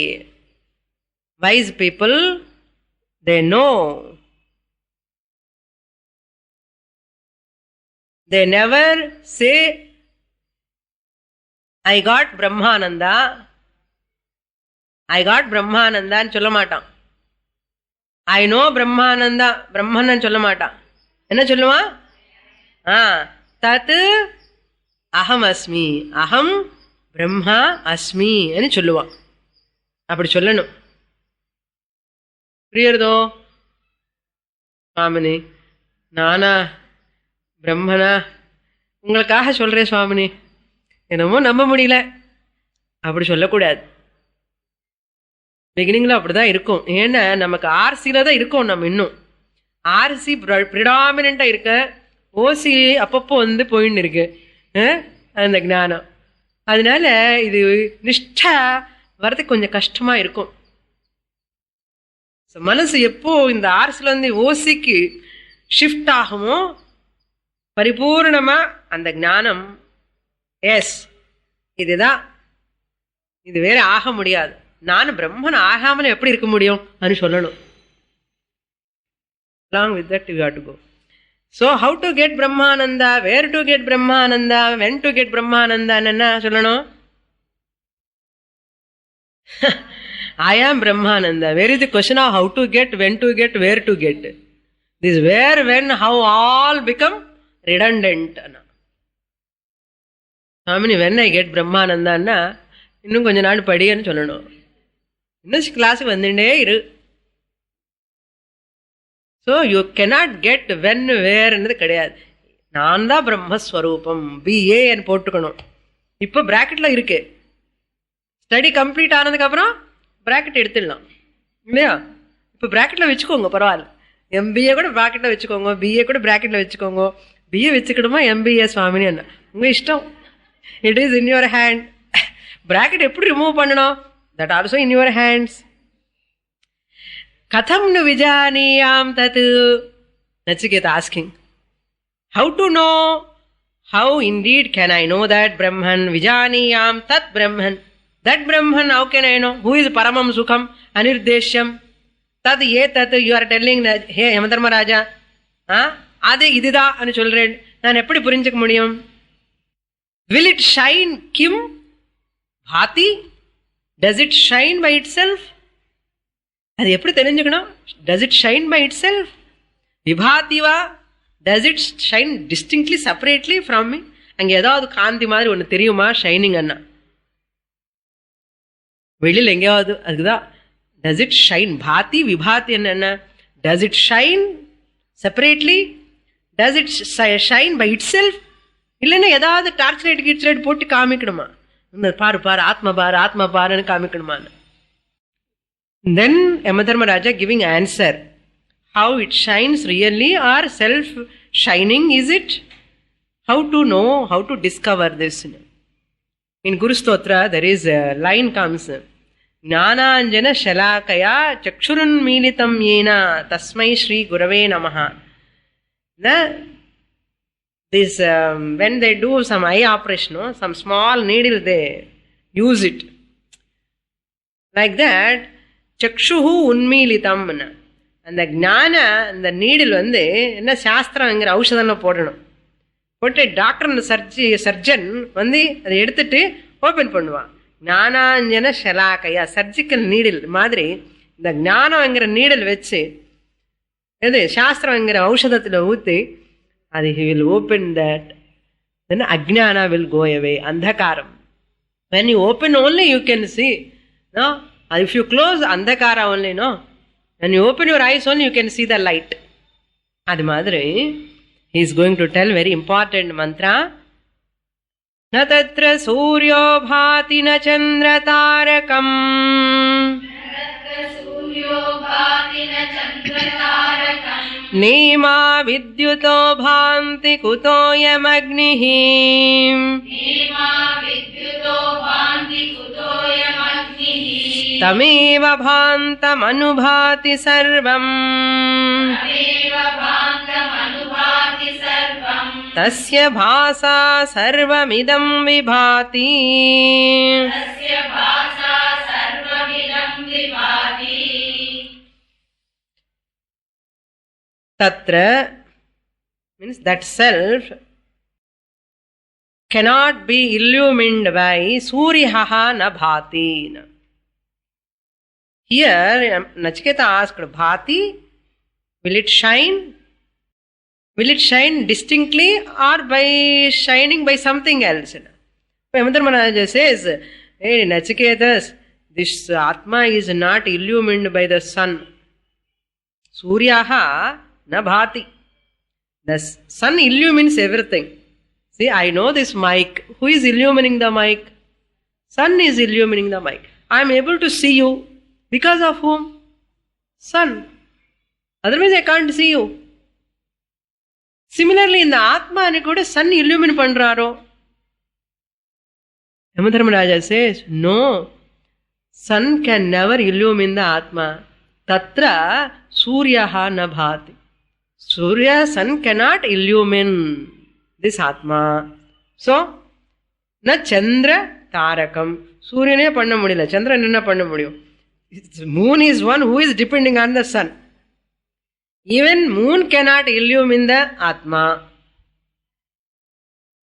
Wise people they know. They never say I got Brahmananda, I got Brahmananda ன்னு சொல்ல மாட்டான். I know Brahmananda, பிரம்மன் சொல்ல மாட்டான். என்ன சொல்லுவான்? தத் அகம் அஸ்மி, அகம் பிரம்மா அஸ்மி ன்னு சொல்லுவான். அப்படி சொல்லணும். புரியுறதோ சுவாமினி? நானா பிரம்மனா உங்களுக்காக சொல்றேன் சுவாமினி, என்னமோ நம்ப முடியல, அப்படி சொல்லக்கூடாது. பிகினிங்ல அப்படிதான் இருக்கும். ஏன்னா நமக்கு ஆர்சியில தான் இருக்கும். நம்ம இன்னும் ஆர்சி ப்ரிடாமினா இருக்க, ஓசி அப்பப்போ போயின்னு இருக்கு அந்த ஞானம். அதனால இது நிஷ்டா வர்றதுக்கு கொஞ்சம் கஷ்டமா இருக்கும். மனசு எப்போ இந்த ஆர்சில ஓசிக்கு ஷிஃப்ட் ஆகுமோ பரிபூர்ணமா அந்த ஞானம் எஸ் இதுதான், இது வேற ஆக முடியாது, நான் பிரம்மன் ஆகாமல் எப்படி இருக்க முடியும் அது சொல்லணும். Along with that you have to go. So how to get Brahmananda, where to get Brahmananda, when to get Brahmananda என்ன சொல்லணும்? I am Brahmananda. Where is the question of how to get, when to get, where to get? This where, when, how all become redundant. Swamini, when I get Brahmananda na இன்னும் கொஞ்ச நாள் படின்னு சொல்லணும். இன்னும் கிளாஸுக்கு வந்துட்டே இரு. So you cannot get when வேர்ன்றது கிடையாது. நான் தான் பிரம்மஸ்வரூபம் பிஏன்னு போட்டுக்கணும். இப்போ பிராக்கெட்ல இருக்கு. ஸ்டடி கம்ப்ளீட் ஆனதுக்கு அப்புறம் பிராக்கெட் எடுத்துடலாம் இல்லையா? இப்போ பிராக்கெட்ல வச்சுக்கோங்க, பரவாயில்ல. எம்பிஏ கூட பிராக்கெட்ல வச்சுக்கோங்க, பிஏ கூட பிராக்கெட்ல வச்சுக்கோங்க. பிஏ வச்சுக்கணுமா எம்பிஏ சுவாமினி என்ன உங்க இஷ்டம். It is in your hand. Bracket எப்படி ரிமூவ் பண்ணணும், that also in your hands. கதம் நு விஜானியாம் தத் Nachiketa asking. How to know? How indeed can I know that Brahman? Vijaniyam tat Brahman. That Brahman, how can I know? Who is Paramam Sukham, Anirdeshyam? Tad ye tat, you are telling that, hey Yamadharmaraja, adu idudha anu solren. Naan eppadi purinjikka mudiyum? Will it shine kim? Bhati? Does it shine by itself? Adu eppadi therinjikkanum? Does it shine by itself? Vibhativa? Does it shine distinctly separately from me? அங்கே ஏதாவது காந்தி மாதிரி ஒன்று தெரியுமா shining அண்ணா வெளியில் எங்கேயாவது? அதுக்குதான் டஸ் it shine. பாத்தி விபாத்தி என்ன? Does it shine separately? Does it shine by itself? இல்லைன்னா ஏதாவது டார்ச் லைட் கீட்ச் லைட் போட்டு காமிக்கணுமா? பாரு பாரு ஆத்மா பாரு ஆத்மா பாருன்னு காமிக்கணுமான்னு. Then Yamadharmaraja giving answer. How it shines really or self-shining is it? How to know, how to discover this? In Guru Stotra, there is a line comes, Jnananjana Shalakaya Chakshurun Militam Yena Tasmai Shri Gurave Namaha. This, when they do some eye operation, some small needle, they use it. Like that, Chakshuhu Unmilitam. அந்த ஞான அந்த needle என்ன சாஸ்திரங்கிற ஔஷதம் போடணும். போட்டு doctor surgeon அதை எடுத்துட்டு open பண்ணுவான். ஞானாஞ்சன ஷலாக்கையா surgical needle மாதிரி இந்த ஞானங்கிற நீடில் வச்சு எது சாஸ்திரங்கிற ஔஷதத்தில் ஊற்றி அது he will open that. Then அஜ்ஞானா வில் கோ அவே. அந்தகாரம் when you open only you can see, no? If you close andhakara only, no? When you open your eyes only you can see the light. Adu madri he is going to tell very important mantra. Na tatra suryo bhati na chandra tarakam. Na tatra suryo bhati na chandra tarakam. Nema vidyuto bhanti kuto yamagnihi. Nema vidyuto bhanti kuto yamagnihi. Tameva bhantam anubhati sarvam. Tameva bhantam anubhati sarvam. Tasya bhasa sarvamidam vibhati. Tasya bhasa sarvamidam vibhati. Tatra means that self cannot be illumined by suryaha na bhati. Here Nachiketa asked, bhati, will it shine? Will it shine distinctly or by shining by something else? Yamadharmaraja says, hey Nachiketas, this Atma is not illumined by the sun. Suryaha na bhati. The sun illumines everything. See, I know this mic. Who is illumining the mic? Sun is illumining the mic. I am able to see you. Because of whom? Sun. Otherwise I can't see you. Similarly, in the Atma ani kuda sun illumine pandraro. Yamadharmaraja says, no. Sun can never illumine the Atma. Tatra suryaha na bhati. Surya, sun cannot illumine this Atma. So, na Chandra Tarakam. Suryane panna mudiyala. Chandra enna panna mudiyum? Moon is one who is depending on the sun. Even moon cannot illumine the Atma.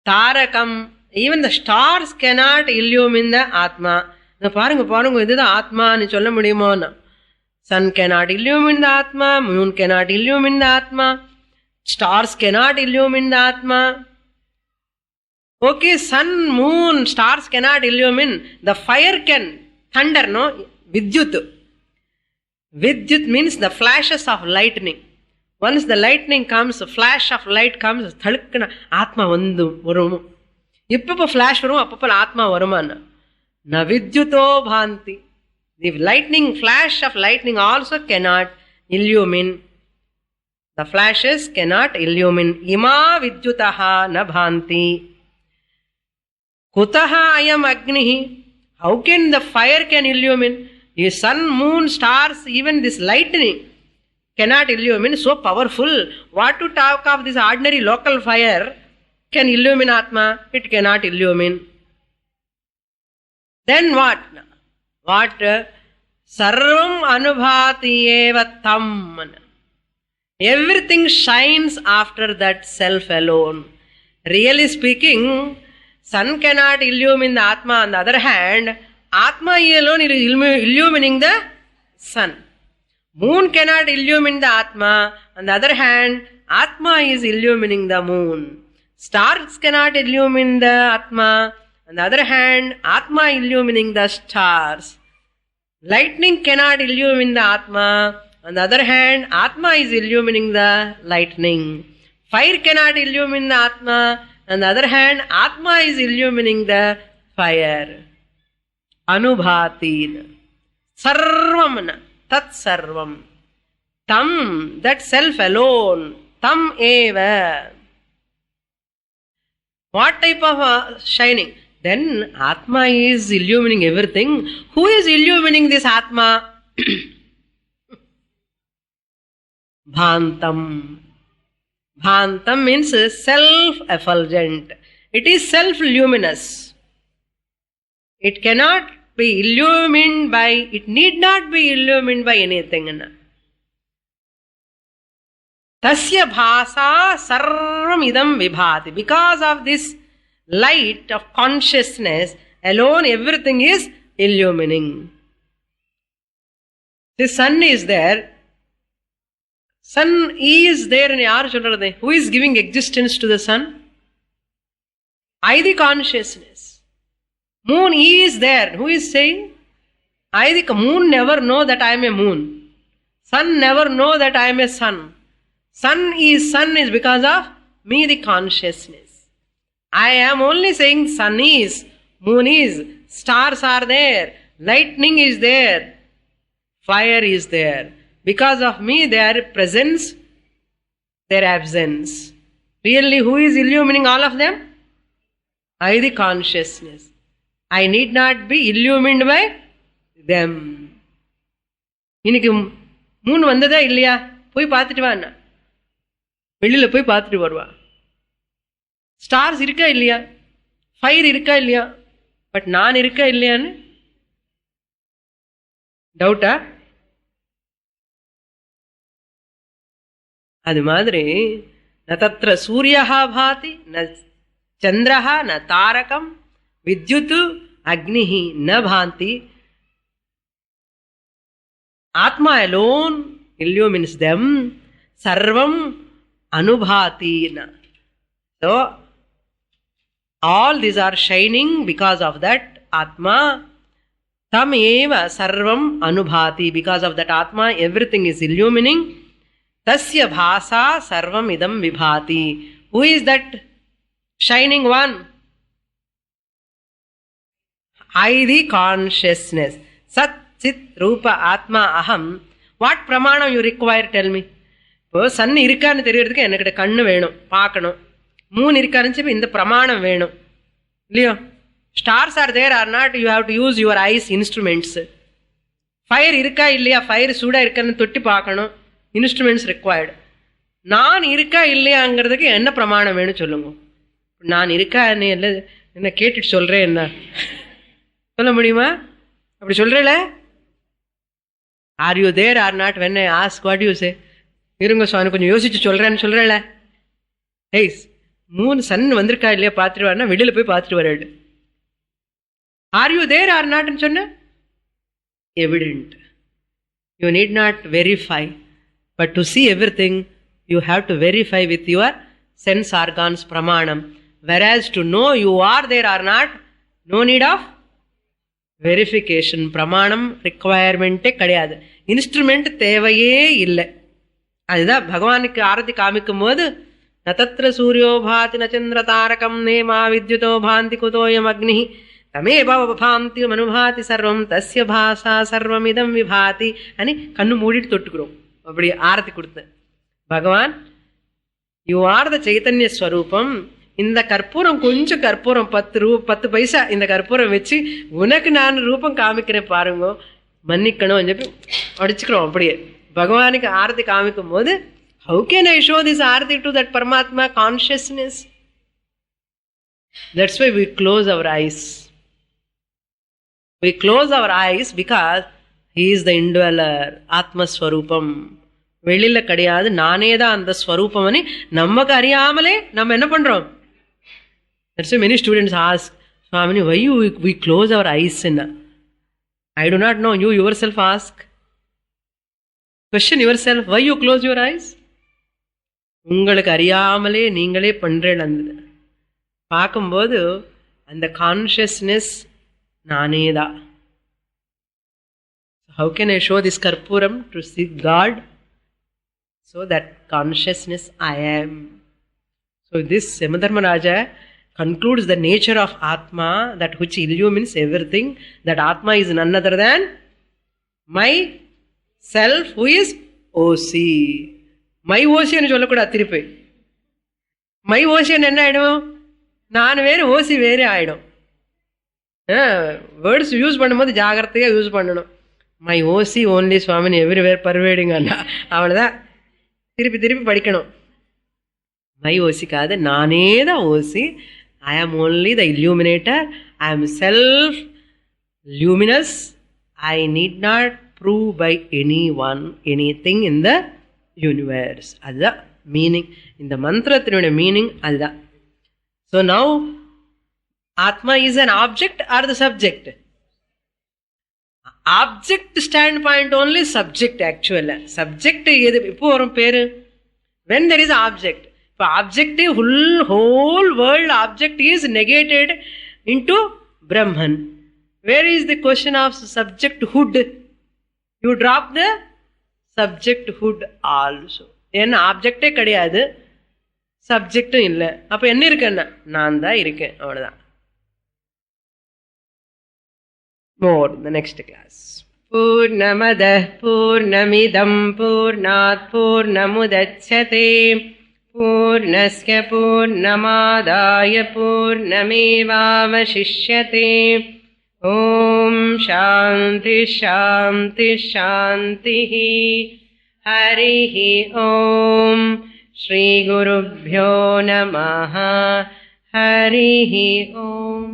Tarakam. Even the stars cannot illumine the Atma. Now, பாருங்க இதுதான் ஆத்மான்னு சொல்ல முடியுமோன்னா? Sun cannot illumine the Atma, moon cannot illumine the Atma, stars cannot illumine the Atma. Okay, sun, moon, stars cannot illumine. The fire can, thunder, no? Vidyut. Vidyut means the flashes of lightning. Once the lightning comes, a flash of light comes, thadukana Atma vandu varum. Ippa flash varum, appa Atma varumana. Na vidyuto bhanti. The lightning, flash of lightning also cannot illumine. The flashes cannot illumine. Ima vidyutaha na bhanti. Kutaha ayam agnihi. How can the fire can illumine? The sun, moon, stars, even this lightning cannot illumine. So powerful. What to talk of this ordinary local fire can illumine Atma? It cannot illumine. Then what? What? Sarvam anubhati eva tam. Everything shines after that self alone. Really speaking, sun cannot illumine the Atma. On the other hand, Atma alone is illumining the sun. Moon cannot illumine the Atma. On the other hand, Atma is illumining the moon. Stars cannot illumine the Atma. On the other hand, Atma illumining the stars. Lightning cannot illumine the Atma. On the other hand, Atma is illumining the lightning. Fire cannot illumine the Atma. On the other hand, Atma is illumining the fire. Anubhati. Sarvam. Tat sarvam. Tam. That self alone. Tam eva. What type of shining? Then Atma is illumining everything. Who is illumining this Atma? Bhantam. Bhantam means self-effulgent. It is self-luminous. It cannot be illumined by, it need not be illumined by anything. Tasya bhasa sarvam idam vibhati. Because of this light of consciousness alone, everything is illumining. The sun is there. Sun is there in yaar solradhu. Who is giving existence to the sun? I the consciousness. Moon is there. Who is saying? I the moon never know that I am a moon. Sun never know that I am a sun. Sun is because of me, the consciousness. I am only saying sun is, moon is, stars are there, lightning is there, fire is there. Because of me, their presence, their absence. Really, who is illumining all of them? I, the consciousness. I need not be illumined by them. இன்னைக்கு மூணு வந்ததா இல்லையா? போய் பார்த்துட்டு வாண்ணா. வெளியில போய் பார்த்துட்டு வருவா. ஸ்டார்ஸ் இருக்கா இல்லையா? ஃபயர் இருக்கா இல்லையா? பட் நான் இருக்கா இல்லையான்னு டவுட்டா? அது மாதிரி ந தத்ர சூரியஹா பாதி ந சந்திரஹா ந தாரகம் வித்யுத் அக்னிஹி ந பாந்தி. Atma alone illumines them. Sarvam anubhati. So, all these are shining because of that Atma. Tam eva sarvam anubhati. Because of that Atma, everything is illumining. Tasya bhasa sarvam idam vibhati. Who is that shining one. I, the consciousness. Sat, Chit, Rupa, Atma, Aham. What pramanam you require, tell me? இப்போ Sun இருக்கான்னு தெரியறதுக்கு என்கிட்ட கண்ணு வேணும், பார்க்கணும். Moon இருக்காருன்னு சொல்லி இந்த பிரமாணம் வேணும் இல்லையோ? Stars are there are not, you have to use your eyes instruments. Fire இருக்கா இல்லையா, ஃபயர் சூடாக இருக்கான்னு தொட்டி பார்க்கணும், இன்ஸ்ட்ருமெண்ட்ஸ் ரிக்வயர்டு. நான் இருக்கா இல்லையாங்கிறதுக்கு என்ன பிரமாணம் வேணும் சொல்லுங்க. நான் இருக்கா என்ன கேட்டுட்டு சொல்கிறேன், என்ன சொல்ல முடியுமா? அப்படி சொல்கிறேல, are you there are not when I ask what you say? இருங்க சுவாமி கொஞ்சம் யோசிச்சு சொல்கிறேன்னு சொல்கிறேல. ஏய், மூணு சன் வந்திருக்கா இல்லையா பார்த்துட்டு வரனா வெளியில் போய் பார்த்துட்டு வராடு. ஆர் யூ தேர் ஆர் நாட்னு சொன்ன evident. You need not verify, but to see everything you have to verify with your sense organs pramanam. Whereas to know you are there or not, no need of verification. pramanam requirement கிடையாது, instrument தேவையே இல்லை. அதுதான் பகவானுக்கு ஆரத்தி காமிக்கும் போது நதத்ர சூரியோ பாதி நச்சந்திர தாரகம் நேமா வித்யுதோ பாந்தி குதோயம் அக்னி தமே பவபாந்தி மனுபாதி சர்வம் தஸ்ய பாசா சர்வமிதம் விபாதி అని கண்ணு மூடிட்டு தொட்டுக்கிறோம். அப்படி ஆரத்தி கொடுத்தேன். பகவான், யூ ஆர் த சைத்தன்ய ஸ்வரூபம். இந்த கற்பூரம், கொஞ்சம் கற்பூரம் 10 பைசா இந்த கற்பூரம் வச்சு உனக்கு நான் ரூபம் காமிக்கிறேன் பாருங்க, மன்னிக்கணும் சொல்லி அடிச்சுக்கிறோம். அப்படியே பகவானுக்கு ஆரத்தி காமிக்கும் போது, how can I show this aarti to that Paramatma consciousness? That's why we close our eyes. We close our eyes because he is the indweller, Atma Swarupam. வெளியில கிடையாது, நானே தான் அந்த ஸ்வரூபம். நமக்கு அறியாமலே நம்ம என்ன பண்றோம்? That's why many students ask, Swamini, why we close our eyes? I do not know. You yourself ask. Question yourself, why you close your eyes? உங்களுக்கு அறியாமலே நீங்களே பண்றேன். அந்த பார்க்கும்போது அந்த கான்ஷியஸ்னஸ் நானே தான். How can I show this karpuram to see God? So that consciousness I am. So this Yamadharmaraja concludes the nature of Atma, that which illumines everything, that Atma is none other than my self who is OC. My OC ன்னு சொல்லக்கூடாது. திருப்பி my ocean என்ன ஆயிடும்? நான் வேறு ஓசி வேறு ஆயிடும். Words use பண்ணும்போது ஜாகிரதையாக யூஸ் பண்ணணும். மை ஓசி ஓன்லி சுவாமினி எவ்ரிவேர் பர்வேடிங் அண்ணா, அவ்வளோதான். திருப்பி திருப்பி படிக்கணும். மை ஓசிக்காது, நானே தான் ஓசி. ஐ ஆம் only the illuminator. I am self luminous. I need not prove by any one anything in the universe. அதுதான் மீனிங். இந்த மந்திரத்தினுடைய மீனிங் அதுதான். ஸோ நவ் ஆத்மா is an object or the subject? Object standpoint only, subject ஆக்சுவலா. Subject எது இப்போ வரும் பேரு? When there is object. இப்போ object whole world object is negated into பிரம்மன். Where is the question of subjecthood? You drop the subjecthood also. ஏன்னா ஆப்ஜெக்டே கிடையாது, சப்ஜெக்டும் இல்லை. அப்போ என்ன இருக்குன்னா நான் தான் இருக்கேன், அவ்வளோதான். More in the next class. Purnamadah Purnamidam Purnat Purnamudachyate Purnasya Purnamadaya Purnamevavashishyate. Om Shanti Shanti Shantihi. Harihi Om. Shri Gurubhyo Namaha. Harihi Om.